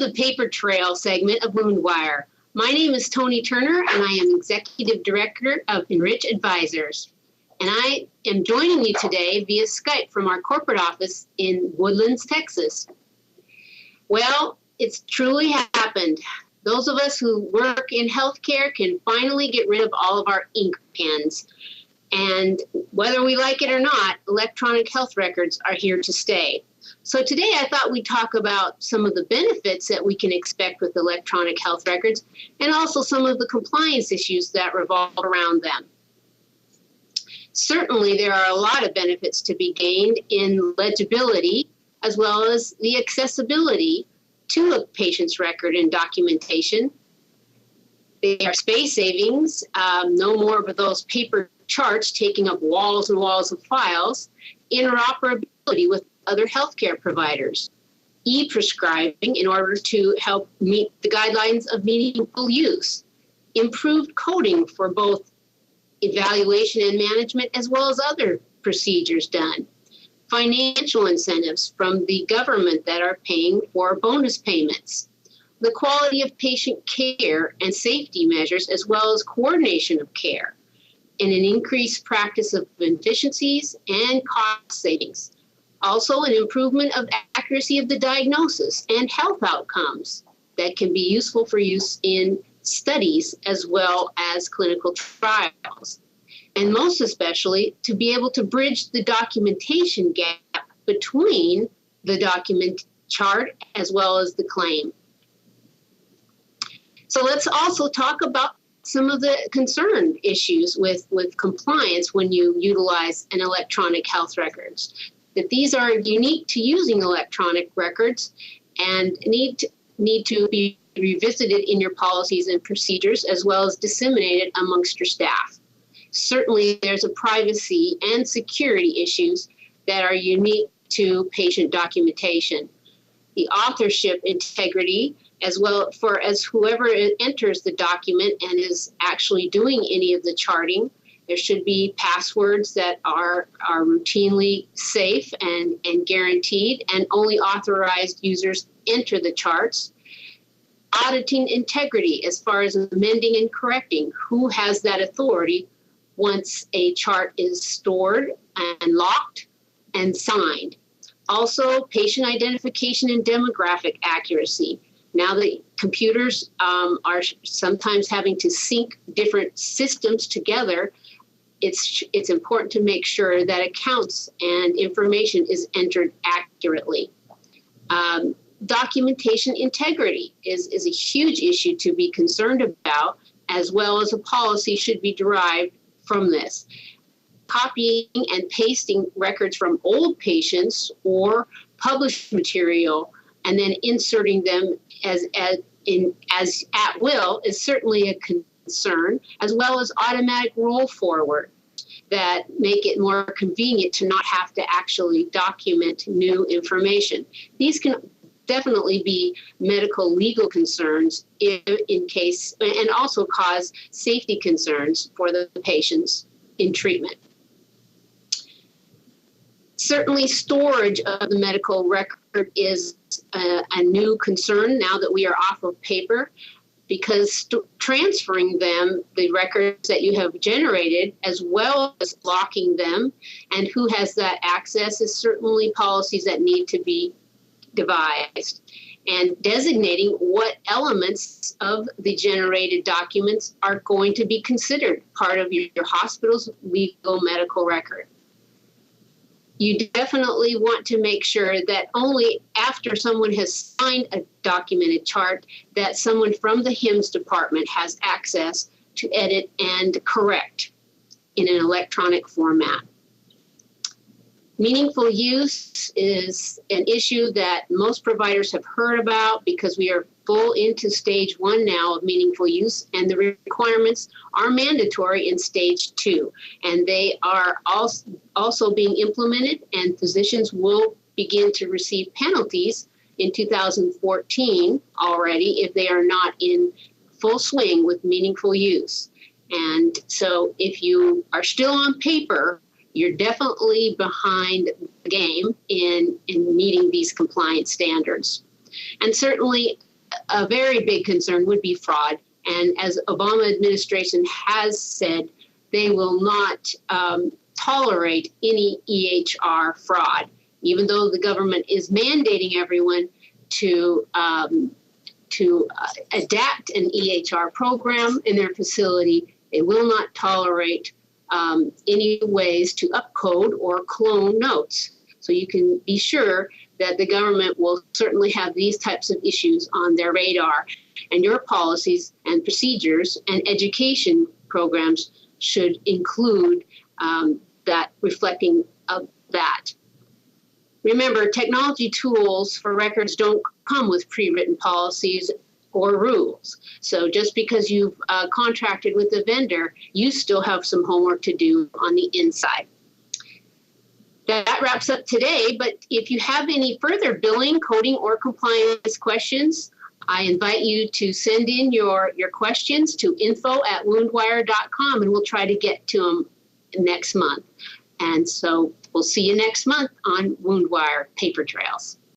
the paper trail segment of Woundwire. My name is Tony Turner, and I am Executive Director of Enrich Advisors. And I am joining you today via Skype from our corporate office in Woodlands, Texas. Well, it's truly happened. Those of us who work in healthcare can finally get rid of all of our ink pens. And whether we like it or not, electronic health records are here to stay. So today I thought we'd talk about some of the benefits that we can expect with electronic health records and also some of the compliance issues that revolve around them. Certainly there are a lot of benefits to be gained in legibility as well as the accessibility to a patient's record and documentation. They are space savings, no more of those paper charts taking up walls and walls of files, interoperability with other healthcare providers, e-prescribing in order to help meet the guidelines of meaningful use, improved coding for both evaluation and management as well as other procedures done, financial incentives from the government that are paying for bonus payments, the quality of patient care and safety measures as well as coordination of care, and an increased practice of efficiencies and cost savings. Also, an improvement of accuracy of the diagnosis and health outcomes that can be useful for use in studies as well as clinical trials. And most especially, to be able to bridge the documentation gap between the document chart as well as the claim. So let's also talk about some of the concerned issues with compliance when you utilize an electronic health records. That these are unique to using electronic records and need to be revisited in your policies and procedures as well as disseminated amongst your staff. Certainly there's a privacy and security issues that are unique to patient documentation. The authorship integrity as well as whoever enters the document and is actually doing any of the charting. There should be passwords that are routinely safe and guaranteed, and only authorized users enter the charts. Auditing integrity as far as amending and correcting. Who has that authority once a chart is stored and locked and signed? Also, patient identification and demographic accuracy. Now the computers are sometimes having to sync different systems together. It's important to make sure that accounts and information is entered accurately. Documentation integrity is a huge issue to be concerned about, as well as a policy should be derived from this. Copying and pasting records from old patients or published material and then inserting them as at will is certainly a concern, as well as automatic roll forward that make it more convenient to not have to actually document new information. These can definitely be medical legal concerns in case, and also cause safety concerns for the patients in treatment. Certainly storage of the medical record is a new concern now that we are off of paper, because transferring them, the records that you have generated, as well as locking them, and who has that access is certainly policies that need to be devised. And designating what elements of the generated documents are going to be considered part of your hospital's legal medical record. You definitely want to make sure that only after someone has signed a documented chart that someone from the HIMSS department has access to edit and correct in an electronic format. Meaningful use is an issue that most providers have heard about because we are full into stage 1 now of meaningful use, and the requirements are mandatory in stage 2. And they are also being implemented, and physicians will begin to receive penalties in 2014 already if they are not in full swing with meaningful use. And so if you are still on paper, you're definitely behind the game in meeting these compliance standards. And certainly a very big concern would be fraud. And as Obama administration has said, they will not tolerate any EHR fraud, even though the government is mandating everyone to adapt an EHR program in their facility. They will not tolerate any ways to upcode or clone notes. So you can be sure that the government will certainly have these types of issues on their radar, and your policies and procedures and education programs should include that, reflecting of that. Remember, technology tools for records don't come with pre-written policies or rules. So just because you've contracted with a vendor, you still have some homework to do on the inside. That wraps up today, but if you have any further billing, coding, or compliance questions, I invite you to send in your questions to info@woundwire.com, and we'll try to get to them next month. And so we'll see you next month on Woundwire Paper Trails.